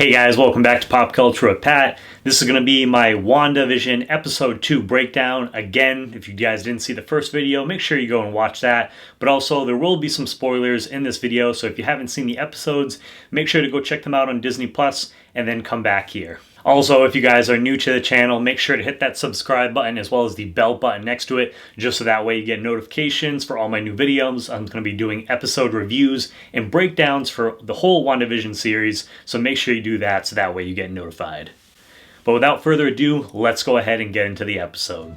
Hey guys, welcome back to Pop Culture with Pat. This is going to be my Wandavision Episode 2 breakdown. Again, if you guys didn't see the first video, make sure you go and watch that. But also, there will be some spoilers in this video, so if you haven't seen the episodes, make sure to go check them out on Disney Plus and then come back here. Also, if you guys are new to the channel, make sure to hit that subscribe button as well as the bell button next to it, just so that way you get notifications for all my new videos. I'm going to be doing episode reviews and breakdowns for the whole WandaVision series, so make sure you do that so that way you get notified. But without further ado, let's go ahead and get into the episode.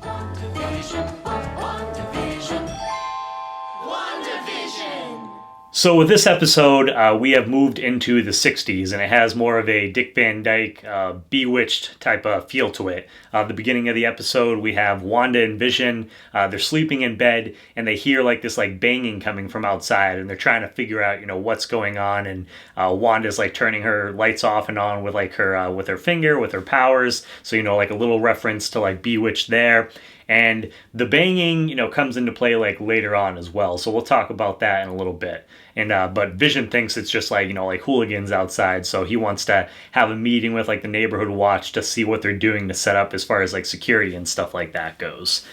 So with this episode, we have moved into the 60s, and it has more of a Dick Van Dyke, Bewitched type of feel to it. The beginning of the episode, we have Wanda and Vision. They're sleeping in bed, and they hear like this like banging coming from outside, and they're trying to figure out, what's going on. And Wanda's like turning her lights off and on with like her with her finger, with her powers. So like a little reference to like Bewitched there. And the banging, comes into play like later on as well. So we'll talk about that in a little bit. And but Vision thinks it's just like, like hooligans outside. So he wants to have a meeting with like the neighborhood watch to see what they're doing to set up as far as like security and stuff like that goes.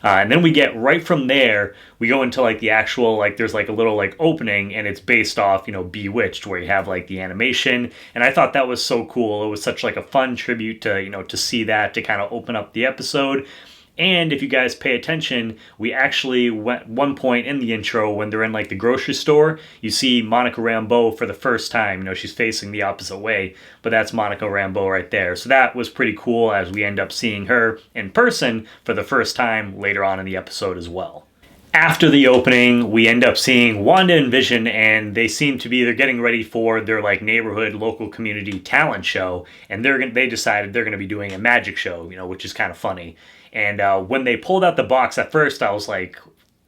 And then we get right from there, we go into like the actual, like there's like a little like opening, and it's based off, Bewitched, where you have like the animation. And I thought that was so cool. It was such like a fun tribute to, to see that, to kind of open up the episode. And if you guys pay attention, we actually went one point in the intro when they're in like the grocery store, you see Monica Rambeau for the first time. She's facing the opposite way, but that's Monica Rambeau right there. So that was pretty cool as we end up seeing her in person for the first time later on in the episode as well. After the opening, we end up seeing Wanda and Vision, and they seem to be, they're getting ready for their like neighborhood local community talent show, and they decided they're going to be doing a magic show, which is kind of funny. And when they pulled out the box at first, I was like,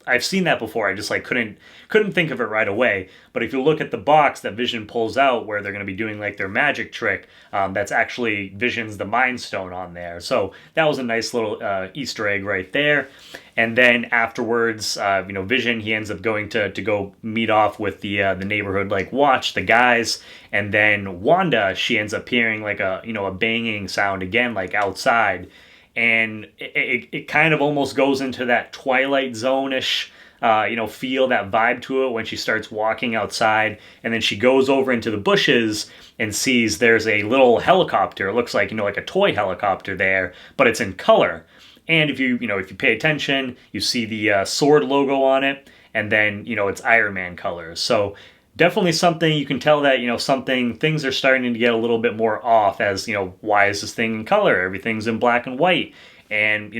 I've seen that before. I just like couldn't think of it right away. But if you look at the box that Vision pulls out where they're going to be doing like their magic trick, that's actually Vision's the Mind Stone on there. So that was a nice little Easter egg right there. And then afterwards, Vision, he ends up going to go meet off with the neighborhood like watch, the guys. And then Wanda, she ends up hearing like a banging sound again, like outside. And it kind of almost goes into that Twilight Zone-ish, feel, that vibe to it when she starts walking outside. And then she goes over into the bushes and sees there's a little helicopter. It looks like, like a toy helicopter there, but it's in color. And if you pay attention, you see the sword logo on it, and then, it's Iron Man colors. So definitely something you can tell that, things are starting to get a little bit more off as, why is this thing in color? Everything's in black and white. And,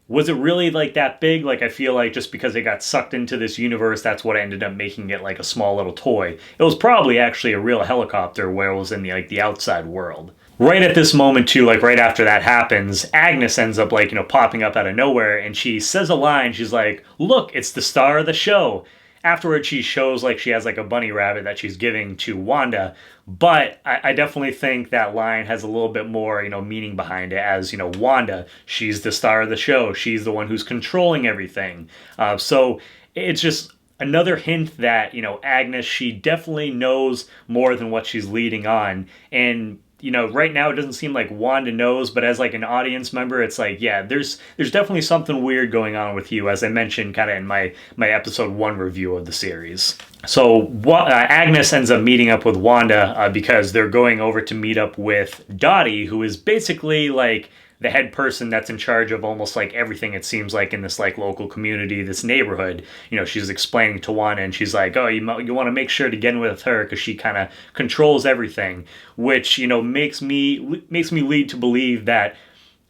was it really like that big? Like, I feel like just because it got sucked into this universe, that's what ended up making it like a small little toy. It was probably actually a real helicopter where it was in the outside world. Right at this moment too, like right after that happens, Agnes ends up like, popping up out of nowhere, and she says a line. She's like, "Look, it's the star of the show." Afterwards, she shows like she has like a bunny rabbit that she's giving to Wanda, but I definitely think that line has a little bit more, meaning behind it, as, Wanda, she's the star of the show. She's the one who's controlling everything. So it's just another hint that, Agnes, she definitely knows more than what she's leading on. And right now it doesn't seem like Wanda knows, but as like an audience member, it's like, yeah, there's definitely something weird going on with you, as I mentioned kind of in my episode 1 review of the series. So Agnes ends up meeting up with Wanda because they're going over to meet up with Dottie, who is basically like the head person that's in charge of almost like everything, it seems like, in this like local community, this neighborhood. She's explaining to Wanda, and she's like, oh, you want to make sure to get in with her because she kind of controls everything, which, makes me lead to believe that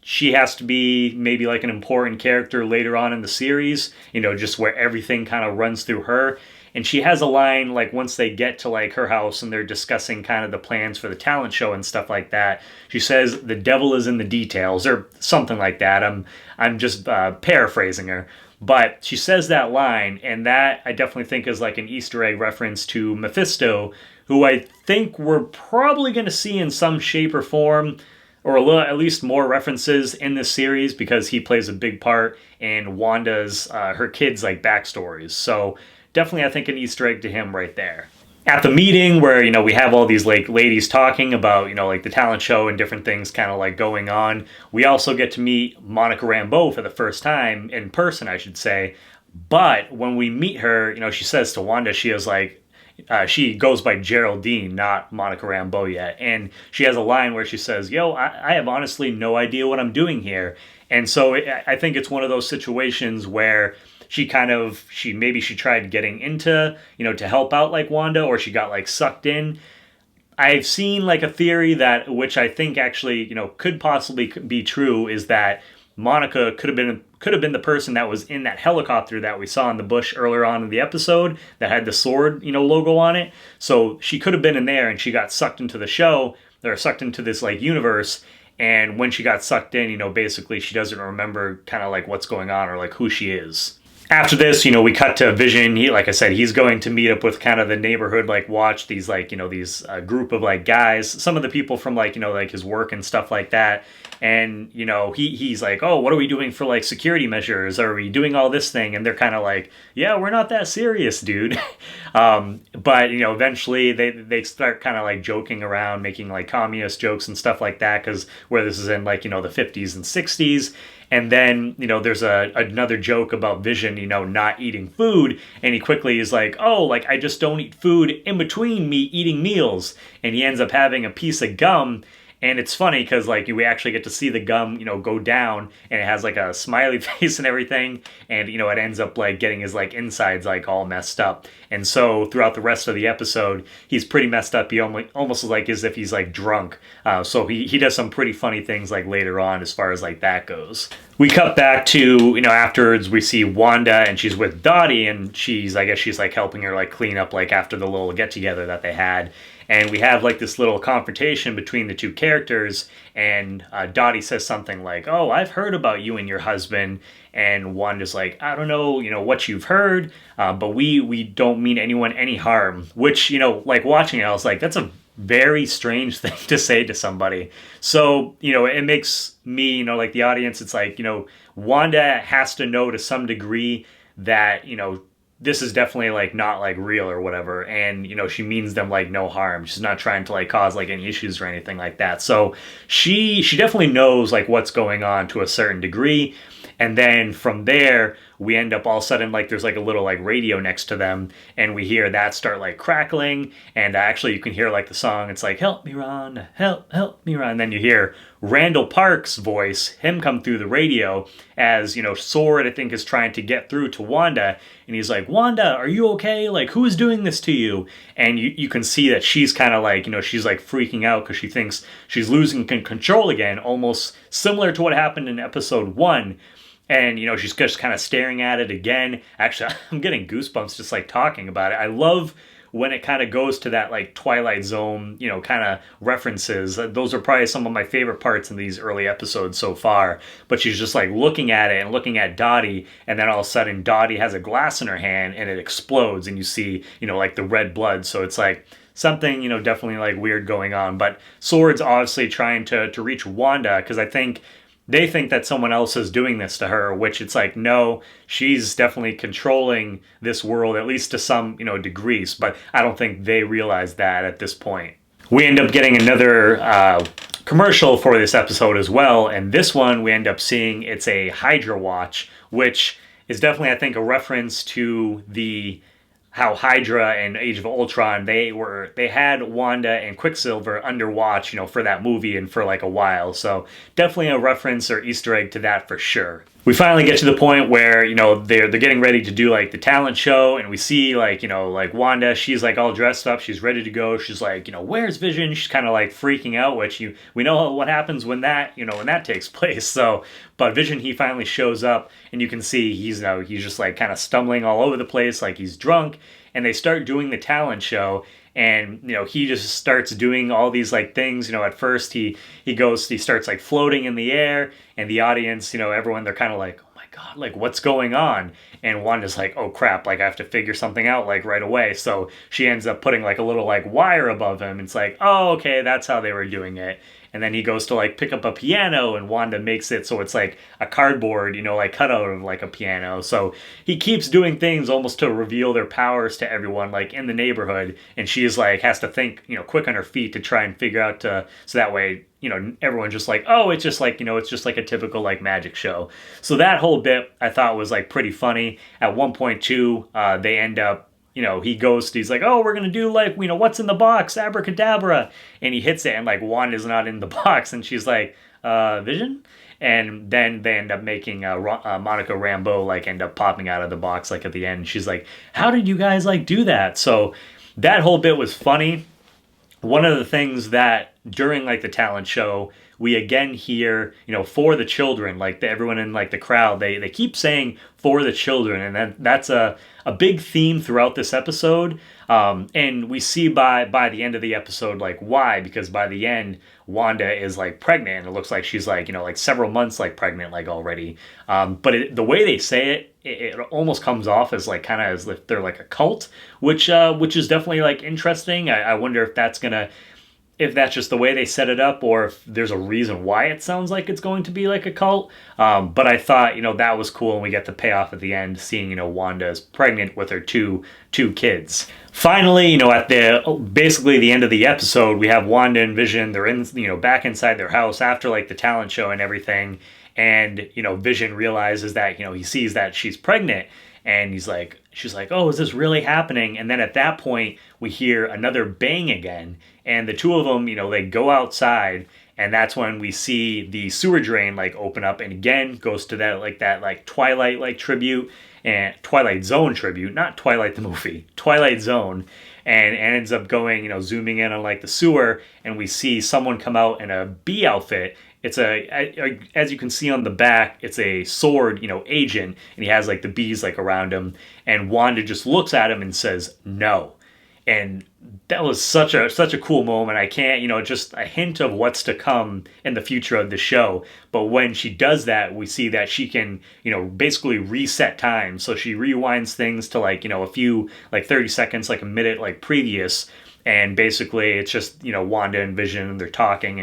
she has to be maybe like an important character later on in the series, just where everything kind of runs through her. And she has a line, like, once they get to, like, her house and they're discussing kind of the plans for the talent show and stuff like that. She says, "The devil is in the details," or something like that. I'm just paraphrasing her. But she says that line, and that I definitely think is, like, an Easter egg reference to Mephisto, who I think we're probably going to see in some shape or form, or at least more references in this series, because he plays a big part in Wanda's, her kids' like backstories. So definitely, I think, an Easter egg to him right there. At the meeting where, we have all these like ladies talking about, like the talent show and different things kind of like going on, we also get to meet Monica Rambeau for the first time in person, I should say. But when we meet her, she says to Wanda, she is like, she goes by Geraldine, not Monica Rambeau yet. And she has a line where she says, yo, I have honestly no idea what I'm doing here. And so I think it's one of those situations where she tried getting into, to help out like Wanda, or she got like sucked in. I've seen like a theory that, which I think actually, could possibly be true, is that Monica could have been the person that was in that helicopter that we saw in the bush earlier on in the episode that had the sword, logo on it. So she could have been in there, and she got sucked into the show, or sucked into this like universe. And when she got sucked in, basically she doesn't remember kind of like what's going on or like who she is. After this, we cut to Vision. He, like I said, he's going to meet up with kind of the neighborhood, like watch these like, these group of like guys, some of the people from like, like his work and stuff like that. And, he's like, oh, what are we doing for like security measures? Are we doing all this thing? And they're kind of like, yeah, we're not that serious, dude. But, eventually they start kind of like joking around, making like communist jokes and stuff like that. Cause where this is in like, the 50s and 60s. And then, there's another joke about Vision, not eating food. And he quickly is like, oh, like I just don't eat food in between me eating meals. And he ends up having a piece of gum. And it's funny because like we actually get to see the gum, go down, and it has like a smiley face and everything. And, it ends up like getting his like insides like all messed up. And so throughout the rest of the episode, he's pretty messed up. He almost like as if he's like drunk. So he does some pretty funny things like later on as far as like that goes. We cut back to, afterwards we see Wanda, and she's with Dottie, and I guess she's like helping her like clean up like after the little get together that they had. And we have like this little confrontation between the two characters, and Dottie says something like, oh, I've heard about you and your husband. And Wanda's like, I don't know, what you've heard, but we don't mean anyone any harm. Which, like watching it, I was like, that's a very strange thing to say to somebody. So, it makes me, like the audience, it's like, Wanda has to know to some degree that, this is definitely like not like real or whatever, and she means them like no harm. She's not trying to like cause like any issues or anything like that. So she definitely knows like what's going on to a certain degree. And then from there, we end up all of a sudden, like, there's like a little like radio next to them, and we hear that start like crackling, and actually you can hear like the song, it's like, help me Ron, help me Ron. And then you hear Randall Park's voice, him come through the radio as, Sword, I think, is trying to get through to Wanda, and he's like, Wanda, are you okay? Like, who is doing this to you? And you can see that she's kind of like, she's like freaking out because she thinks she's losing control again, almost similar to what happened in episode 1. And, she's just kind of staring at it again. Actually, I'm getting goosebumps just like talking about it. I love when it kind of goes to that like Twilight Zone, kind of references. Those are probably some of my favorite parts in these early episodes so far. But she's just like looking at it and looking at Dottie. And then all of a sudden Dottie has a glass in her hand and it explodes. And you see, like the red blood. So it's like something, definitely like weird going on. But Sword's obviously trying to reach Wanda, because I think they think that someone else is doing this to her, which it's like, no, she's definitely controlling this world, at least to some, degrees. But I don't think they realize that at this point. We end up getting another commercial for this episode as well. And this one, we end up seeing it's a Hydra watch, which is definitely, I think, a reference to how Hydra and Age of Ultron, they had Wanda and Quicksilver under watch, for that movie and for like a while. So definitely a reference or Easter egg to that for sure. We finally get to the point where, they're getting ready to do like the talent show, and we see like, like Wanda, she's like all dressed up, she's ready to go. She's like, where's Vision? She's kind of like freaking out, which we know what happens when that, when that takes place. So, but Vision, he finally shows up, and you can see he's just like kind of stumbling all over the place, like he's drunk, and they start doing the talent show. And, he just starts doing all these like things. At first he starts like floating in the air, and the audience, everyone, they're kind of like, oh my God, like what's going on? And Wanda's like, oh crap, like I have to figure something out like right away. So she ends up putting like a little like wire above him. It's like, oh, okay, that's how they were doing it. and then he goes to like pick up a piano, and Wanda makes it so it's like a cardboard, like cutout of like a piano. So he keeps doing things almost to reveal their powers to everyone like in the neighborhood, and she's like has to think quick on her feet to try and figure out so that way everyone's just like, oh, it's just like it's just like a typical like magic show. So that whole bit I thought was like pretty funny. At one point too, they end up, he's like, oh, we're gonna do like what's in the box, abracadabra, and he hits it, and like Wanda's not in the box, and she's like, Vision. And then they end up making Monica Rambeau like end up popping out of the box like at the end. She's like, how did you guys like do that? So that whole bit was funny. One of the things that during like the talent show, we again hear, for the children, like everyone in like the crowd, they keep saying for the children. And that's a big theme throughout this episode. And we see by the end of the episode, like why, because by the end, Wanda is like pregnant. It looks like she's like, like several months like pregnant, like already. But the way they say it almost comes off as like kind of as if they're like a cult, which is definitely like interesting. I wonder if that's just the way they set it up, or if there's a reason why it sounds like it's going to be like a cult. But I thought, that was cool, and we get the payoff at the end, seeing, Wanda is pregnant with her two kids. Finally, at basically the end of the episode, we have Wanda and Vision. They're in, back inside their house after like the talent show and everything. And, Vision realizes that, he sees that she's pregnant, and she's like, oh, is this really happening? And then at that point, we hear another bang again. And the two of them, they go outside, and that's when we see the sewer drain like open up, and again goes to that Twilight like tribute, and Twilight Zone tribute, not Twilight the movie, Twilight Zone, and ends up going, zooming in on like the sewer, and we see someone come out in a bee outfit. It's as you can see on the back, it's a sword, agent, and he has like the bees like around him, and Wanda just looks at him and says no. And that was such a cool moment. I can't, just a hint of what's to come in the future of the show. But when she does that, we see that she can, basically reset time. So she rewinds things to like, a few, like 30 seconds, like a minute, like previous. And basically it's just, Wanda and Vision, they're talking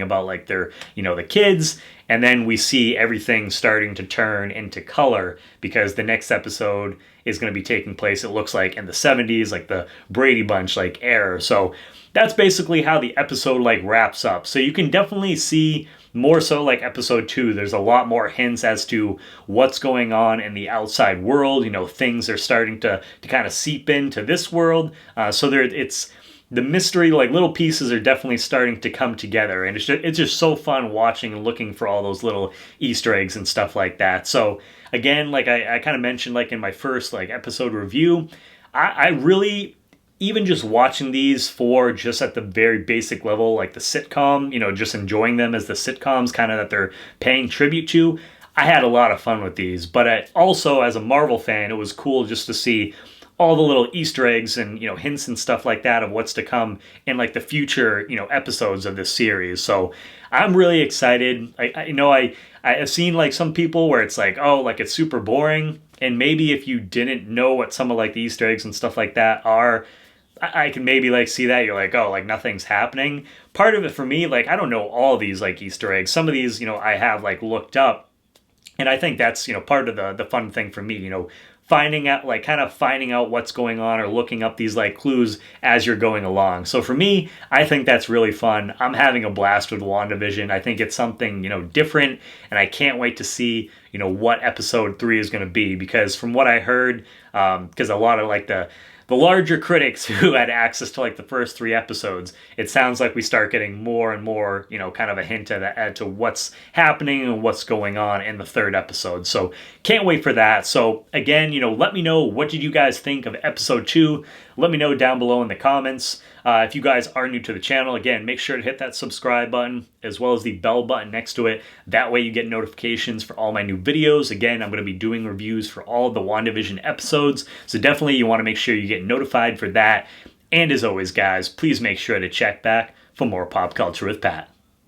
about like their, the kids. And then we see everything starting to turn into color, because the next episode is going to be taking place, it looks like, in the 70s, like the Brady Bunch like era. So that's basically how the episode like wraps up. So you can definitely see more so like episode 2. There's a lot more hints as to what's going on in the outside world. Things are starting to kind of seep into this world. So it's the mystery, like little pieces are definitely starting to come together, and it's just so fun watching and looking for all those little Easter eggs and stuff like that. So again, like I kind of mentioned, like in my first like episode review, I really, even just watching these for just at the very basic level, like the sitcom, just enjoying them as the sitcoms kind of that they're paying tribute to, I had a lot of fun with these. But also as a Marvel fan, it was cool just to see all the little Easter eggs and, hints and stuff like that of what's to come in like the future, episodes of this series. So I'm really excited. I've seen like some people where it's like, oh, like it's super boring. And maybe if you didn't know what some of like the Easter eggs and stuff like that are, I can maybe like see that you're like, oh, like nothing's happening. Part of it for me, like I don't know all these like Easter eggs. Some of these, I have like looked up, and I think that's, part of the fun thing for me, finding out what's going on, or looking up these like clues as you're going along. So for me, I think that's really fun. I'm having a blast with WandaVision. I think it's something, different, and I can't wait to see, what episode 3 is going to be, because from what I heard, because a lot of like the larger critics who had access to like the first 3 episodes, it sounds like we start getting more and more, kind of a hint to what's happening and what's going on in the 3rd episode. So can't wait for that. So again, let me know, what did you guys think of episode 2? Let me know down below in the comments. If you guys are new to the channel, again, make sure to hit that subscribe button as well as the bell button next to it. That way you get notifications for all my new videos. Again, I'm going to be doing reviews for all of the WandaVision episodes, so definitely you want to make sure you get notified for that. And as always, guys, please make sure to check back for more Pop Culture with Pat.